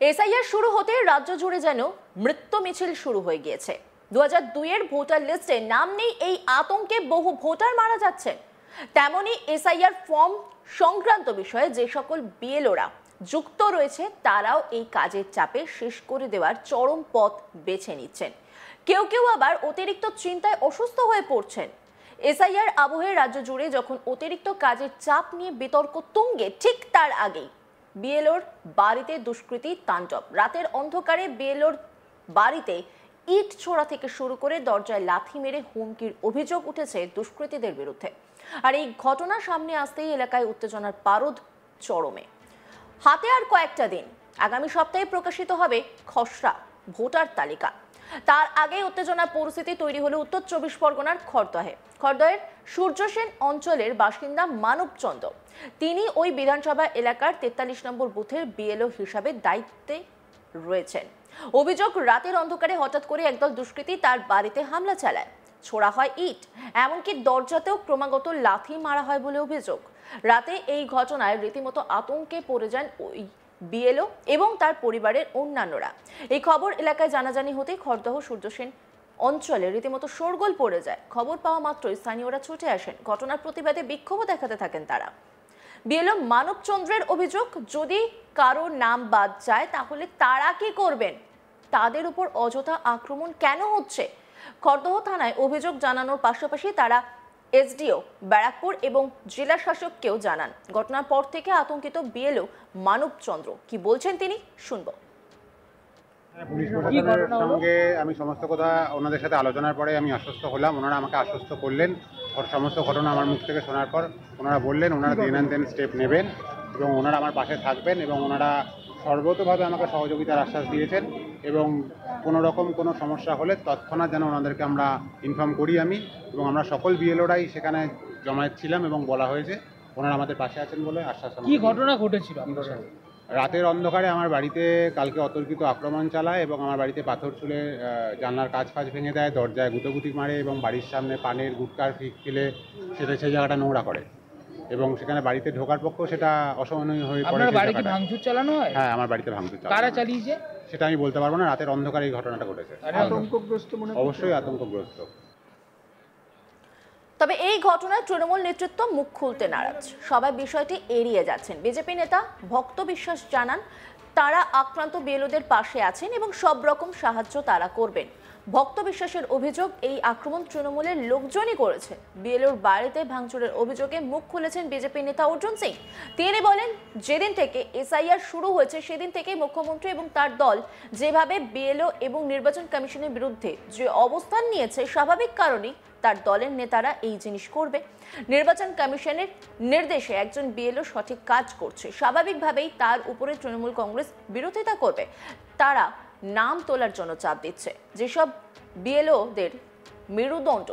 SIR শুরু হতে রাজ্য জুড়ে যেন মৃত্যু মিছিল শুরু হয়ে গিয়েছে। 2002 এর ভোটার লিস্টে নাম নেই এই আতঙ্কে বহু ভোটার মারা যাচ্ছে। তেমনি এসআইআর ফর্ম সংক্রান্ত বিষয়ে যে সকল বিএলওরা যুক্ত রয়েছে তারাও এই কাজের চাপে শেষ করে দেওয়ার চরম পথ বেছে নিচ্ছেন। কেউ কেউ আবার অতিরিক্ত চিন্তায় অসুস্থ হয়ে পড়ছেন। এসআইআর আবহে রাজ্য জুড়ে যখন অতিরিক্ত কাজের চাপ নিয়ে বিতর্ক তুঙ্গে, ঠিক তার আগেই বিএলওর বাড়িতে দুষ্কৃতী তাণ্ডব। রাতের অন্ধকারে বিএলওর বাড়িতে ইট ছোড়া থেকে শুরু করে দরজায় লাথি মেরে হুমকির অভিযোগ উঠেছে দুষ্কৃতীদের বিরুদ্ধে। আর এই ঘটনা সামনে আসতেই এলাকায় উত্তেজনার পারদ চরমে। হাতে আর কয়েকটা দিন, আগামী সপ্তাহে প্রকাশিত হবে খসড়া ভোটার তালিকা। তার আগে উত্তেজনার পরিস্থিতি তৈরি হলো উত্তর 24 পরগনার খড়দহের সূর্যসেন অঞ্চলের বাসিন্দা মানব চন্দ্র। তিনি ওই বিধানসভা এলাকার 43 নম্বর বুথের বিএলও হিসাবে দায়িত্বে রয়েছেন। অভিযোগ, রাতের অন্ধকারে হঠাৎ করে একদল দুষ্কৃতী তার বাড়িতে হামলা চালায়। ছোড়া হয় ইট, এমনকি দরজাতেও ক্রমাগত লাথি মারা হয় বলে অভিযোগ। রাতে এই ঘটনায় রীতিমতো আতঙ্কে পড়ে যান ওই বিএলও এবং তার পরিবারের অন্যান্যরা। এই খবর এলাকায় জানাজানি হতেই খড়দহ সূর্যসেন অঞ্চলে রীতিমতো শোরগোল পড়ে যায়। খবর পাওয়া মাত্রই স্থানীয়রা ছুটে আসেন। ঘটনার প্রতিবাদে বিক্ষোভও দেখাতে থাকেন তারা। বিএলও মানব চন্দ্রের অভিযোগ, যদি কারো নাম বাদ যায় তাহলে তারা কি করবেন? তাদের উপর অযথা আক্রমণ কেন হচ্ছে? খড়দহ থানায় অভিযোগ জানানোর পাশাপাশি তারা এসডিও ব্যারাকপুর এবং জেলা শাসককেও জানান। ঘটনার পর থেকে আতঙ্কিত বিএলও মানব চন্দ্র কি বলছেন তিনি শুনব। পুলিশ প্রশাসনের সঙ্গে আমি সমস্ত কথা ওনাদের সাথে আলোচনার পরে আমি আশ্বস্ত হলাম। ওনারা আমাকে আশ্বস্ত করলেন। সমস্ত ঘটনা আমার মুখ থেকে শোনার পর ওনারা বললেন ওনারা দেন অ্যান্ড দেন স্টেপ নেবেন এবং ওনারা আমার পাশে থাকবেন এবং ওনারা সর্বতভাবে আমাকে সহযোগিতার আশ্বাস দিয়েছেন এবং কোনো রকম কোনো সমস্যা হলে তৎক্ষণাৎ যেন ওনাদেরকে আমরা ইনফর্ম করি আমি, এবং আমরা সকল বিএলওরাই সেখানে জমায়েত ছিলাম এবং বলা হয়েছে ওনারা আমাদের পাশে আছেন বলে আশ্বাস। কি ঘটনা ঘটেছিল আপনার সাথে? রাতের অন্ধকারে আমার বাড়িতে কালকে অতর্কিত আক্রমণ চালায় এবং আমার বাড়িতে পাথর ছুঁড়ে জানলার কাঁচ ফাঁচ ভেঙে দেয়, দরজায় গুঁতোগুতি মারে এবং বাড়ির সামনে পানের গুটকার ফেলে সেই জায়গাটা নোংরা করে এবং সেখানে বাড়িতে ঢোকার পক্ষেও সেটা অসহনীয় হয়ে পড়ে। আপনার বাড়িতে ভাঙচুর চালানো হয়? হ্যাঁ, আমার বাড়িতে ভাঙচুর চালানো। কারা চালিয়েছে সেটা আমি বলতে পারবো না। রাতের অন্ধকারে এই ঘটনাটা ঘটেছে। আতঙ্কগ্রস্ত মনে হয়? অবশ্যই আতঙ্কগ্রস্ত। তবে এই ঘটনায় তৃণমূল নেতৃত্ব মুখ খুলতে নারাজ। সবাই বিষয়টি এড়িয়ে যাচ্ছেন। বিজেপি নেতা ভক্ত বিশ্বাস জানান তারা আক্রান্ত বিএলওদের পাশে আছেন এবং সব রকম সাহায্য তারা করবেন। ভক্ত বিশ্বাসের অভিযোগ, এই আক্রমণ তৃণমূলের লোকজনই করেছে। বিএলওর বাড়িতে ভাঙচুরের অভিযোগে মুখ খুলেছেন বিজেপি নেতা অর্জুন সিং। তিনি বলেন, যেদিন থেকে এসআইআর শুরু হয়েছে সেদিন থেকেই মুখ্যমন্ত্রী এবং তার দল যেভাবে বিএলও এবং নির্বাচন কমিশনের বিরুদ্ধে যে অবস্থান নিয়েছে, স্বাভাবিক কারণেই তার দলের নেতারা এই জিনিস করবে। নির্বাচন কমিশনের নির্দেশে একজন বিএলও সঠিক কাজ করছে, স্বাভাবিকভাবেই তার উপরে তৃণমূল কংগ্রেস বিরোধিতা করবে। তারা নাম তোলার জন্য চাপ দিচ্ছে। যেসব বিএলওদের মেরুদণ্ড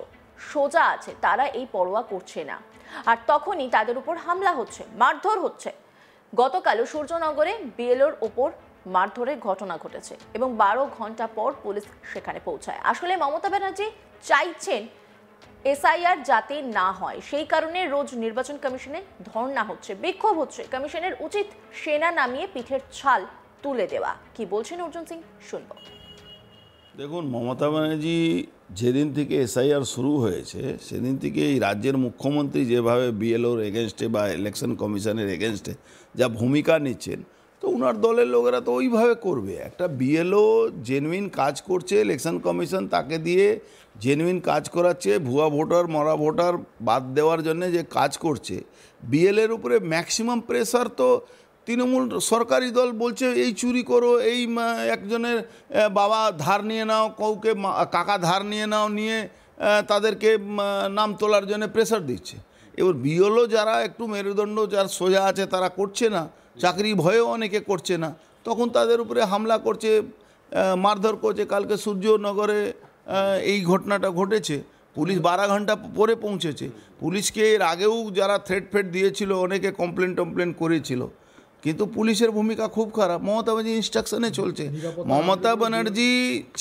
সোজা আছে তারা এই পরোয়া করছে না, আর তখনই তাদের উপর হামলা হচ্ছে, মারধর হচ্ছে। গতকালও সূর্যনগরে বিএলওর ওপর মারধরের ঘটনা ঘটেছে এবং 12 ঘন্টা পর পুলিশ সেখানে পৌঁছায়। আসলে মমতা ব্যানার্জি চাইছেন এসআইআর যাতে না হয়, সেই কারণে রোজ নির্বাচন কমিশনে ধর্ণা হচ্ছে, বিক্ষোভ হচ্ছে। কমিশনের উচিত সেনা নামিয়ে পিঠের ছাল তুলে দেওয়া। কি বলছেন অর্জুন সিং শুনব। দেখুন, মমতা ব্যানার্জি যেদিন থেকে এসআইআর শুরু হয়েছে সেদিন থেকে এই রাজ্যের মুখ্যমন্ত্রী যেভাবে বিএলওর এগেনস্টে বা ইলেকশন কমিশনের এগেনস্টে যা ভূমিকা নিচ্ছেন, তো ওনার দলের লোকেরা তো ওইভাবে করবে। একটা বিএলও জেনুইন কাজ করছে, ইলেকশন কমিশন তাকে দিয়ে জেনুইন কাজ করাচ্ছে, ভুয়া ভোটার মরা ভোটার বাদ দেওয়ার জন্য যে কাজ করছে। বিএলের উপরে ম্যাক্সিমাম প্রেসার তো তৃণমূল সরকারি দল বলছে এই চুরি করো, এই একজনের বাবা ধার নিয়ে নাও, কাউকে কাকা ধার নিয়ে নাও, নিয়ে তাদেরকে নাম তোলার জন্য প্রেসার দিচ্ছে। এবার বিএলও যারা একটু মেরুদণ্ড যার সোজা আছে তারা করছে না, চাকরি ভয়েও অনেকে করছে না, তখন তাদের উপরে হামলা করছে, মারধর করছে। কালকে সূর্যনগরে এই ঘটনাটা ঘটেছে। পুলিশ 12 ঘন্টা পরে পৌঁছেছে। পুলিশকে এর আগেও যারা থ্রেট দিয়েছিল অনেকে কমপ্লেন করেছিল, কিন্তু পুলিশের ভূমিকা খুব খারাপ। মমতা ব্যানার্জি ইনস্ট্রাকশনে চলছে। মমতা ব্যানার্জি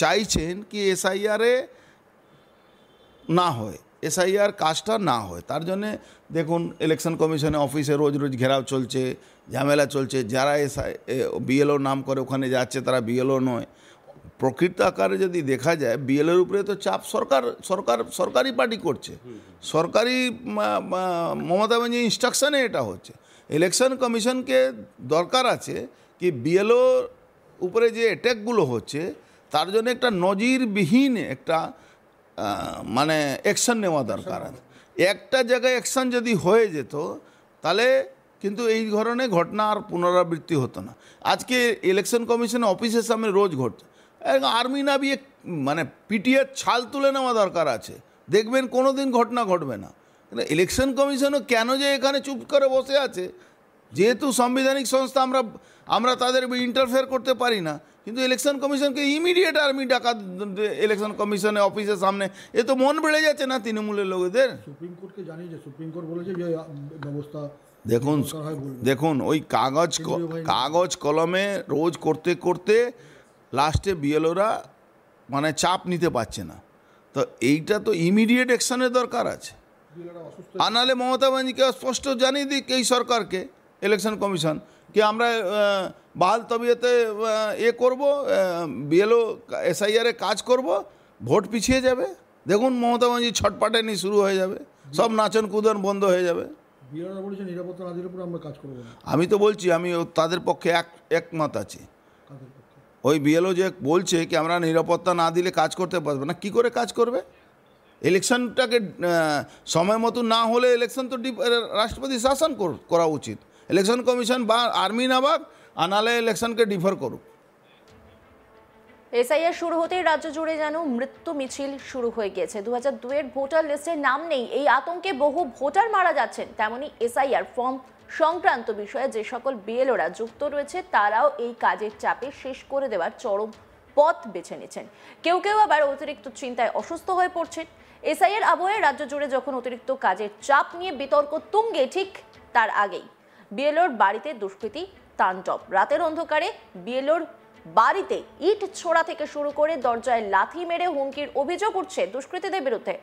চাইছেন কি এসআইআরে না হয়, এসআইআর কাজটা না হয়। তার জন্যে দেখুন ইলেকশন কমিশনে অফিসে রোজ রোজ ঘেরাও চলছে, ঝামেলা চলছে। যারা বিএলও নাম করে ওখানে যাচ্ছে তারা বিএলও নয়। প্রকৃত আকারে যদি দেখা যায় বিএলওর উপরে তো চাপ সরকারি পার্টি করছে, সরকারি মমতা ব্যানার্জি ইনস্ট্রাকশানে এটা হচ্ছে। ইলেকশন কমিশনকে দরকার আছে কি বিএলও উপরে যে অ্যাট্যাকগুলো হচ্ছে তার জন্য একটা নজিরবিহীন একটা মানে অ্যাকশন নেওয়া দরকার আছে। একটা জায়গায় অ্যাকশন যদি হয়ে যেত তাহলে কিন্তু এই ধরনের ঘটনা আর পুনরাবৃত্তি হতো না। আজকে ইলেকশন কমিশন অফিসের সামনে রোজ ঘটছে। আর্মি নামিয়ে মানে পিটিয়ে ছাল তুলে নেওয়া দরকার আছে, দেখবেন কোনো দিন ঘটনা ঘটবে না। কিন্তু ইলেকশন কমিশনও কেন যে এখানে চুপ করে বসে আছে, যেহেতু সাংবিধানিক সংস্থা আমরা তাদের ইন্টারফেয়ার করতে পারি না, কিন্তু ইলেকশন কমিশনকে ইমিডিয়েট আর্মি ডাকা ইলেকশন কমিশনে অফিসের সামনে। এ তো মন বেড়ে যাচ্ছে না তৃণমূলের লোকেদের। সুপ্রিম কোর্টকে জানিয়ে যে সুপ্রিম কোর্ট বলেছে যে ব্যবস্থা দেখুন ওই কাগজ কলমে রোজ করতে করতে লাস্টে বিএলওরা মানে চাপ নিতে পারছে না। তো এইটা তো ইমিডিয়েট অ্যাকশনের দরকার আছে। আর নাহলে মমতা ব্যানার্জিকে স্পষ্ট জানিয়ে দিক এই সরকারকে ইলেকশন কমিশন কি আমরা বাহাল তবিয়তে করব, বিএলও এসআইআরে কাজ করব, ভোট পিছিয়ে যাবে। দেখুন মমতা ব্যানার্জি ছটপাটানি শুরু হয়ে যাবে, সব নাচন কুদন বন্ধ হয়ে যাবে। বিএলওরা বলেছে নিরাপত্তা না দিলে পুরো আমরা কাজ করব না। আমি তো বলছি আমি তাদের পক্ষে একমত আছি। ওই বিএলও যে বলছে কি আমরা নিরাপত্তা না দিলে কাজ করতে পারবে না, কি করে কাজ করবে? ইলেকশনটাকে সময় মতো না হলে ইলেকশন তো রাষ্ট্রপতি শাসন করা উচিত। ইলেকশন কমিশন বা আর্মি নাবাক, আর নাহলে ইলেকশনকে ডিফার করুক। এসআইআর শুরু হতেই রাজ্য জুড়ে যেন মৃত্যু মিছিল শুরু হয়ে গিয়েছে। 2002 এর ভোটার লিস্টে নাম নেই, এই আতঙ্কে বহু ভোটার মারা যাচ্ছেন। তেমনি এসআইআর ফর্ম সংক্রান্ত বিষয়ে যে সকল বিএলওরা যুক্ত রয়েছে তারাও এই কাজের চাপে শেষ করে দেওয়ার চরম পথ বেছে নিচ্ছেন। কেউ কেউ আবার অতিরিক্ত চিন্তায় অসুস্থ হয়ে পড়ছেন। এসআইআর আবহে রাজ্য জুড়ে যখন অতিরিক্ত কাজের চাপ নিয়ে বিতর্ক তুঙ্গে, ঠিক তার আগেই বিএলওর বাড়িতে দুষ্কৃতী তাণ্ডব। রাতের অন্ধকারে বিএলওর বাড়িতে ইট ছোড়া থেকে শুরু করে দরজায় লাথি মেরে হুমকির অভিযোগ উঠছে দুষ্কৃতীদের বিরুদ্ধে।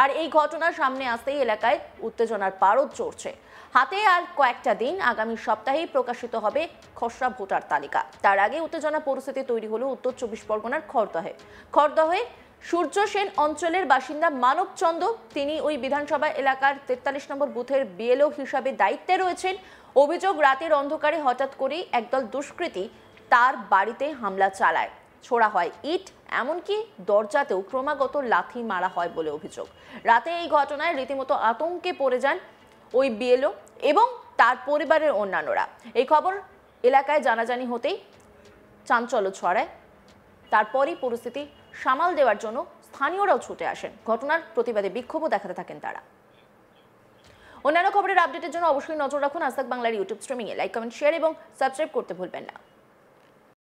আর এই ঘটনার সামনে আসতেই এলাকায় উত্তেজনার পারদ চড়ছে। হাতে আর কয়েকটা দিন, আগামী সপ্তাহেই প্রকাশিত হবে খসড়া ভোটার তালিকা। তার আগে উত্তেজনা পরিস্থিতি তৈরি হলো উত্তর 24 পরগনার খড়দহে সূর্য সেন অঞ্চলের বাসিন্দা মানব চন্দ। তিনি ওই বিধানসভা এলাকার 43 নম্বর বুথের বিএলও হিসাবে দায়িত্বে রয়েছেন। অভিযোগ, রাতের অন্ধকারে হঠাৎ করেই একদল দুষ্কৃতী তার বাড়িতে হামলা চালায়, ছোড়া হয় ইট, এমনকি দরজাতেও ক্রমাগত লাথি মারা হয় বলে অভিযোগ। রাতে এই ঘটনায় রীতিমতো আতঙ্কে পড়ে যান ওই বিএলও এবং তার পরিবারের অন্যান্যরা। এই খবর এলাকায় জানাজানি হতেই চাঞ্চল্য ছড়ায়। তারপরই পরিস্থিতি সামাল দেওয়ার জন্য স্থানীয়রাও ছুটে আসেন। ঘটনার প্রতিবাদে বিক্ষোভও দেখাতে থাকেন তারা। অন্যান্য খবরের আপডেটের জন্য অবশ্যই নজর রাখুন আজ তাক বাংলার ইউটিউব স্ট্রিমিংয়ে। লাইক, কমেন্ট, শেয়ার এবং সাবস্ক্রাইব করতে ভুলবেন না।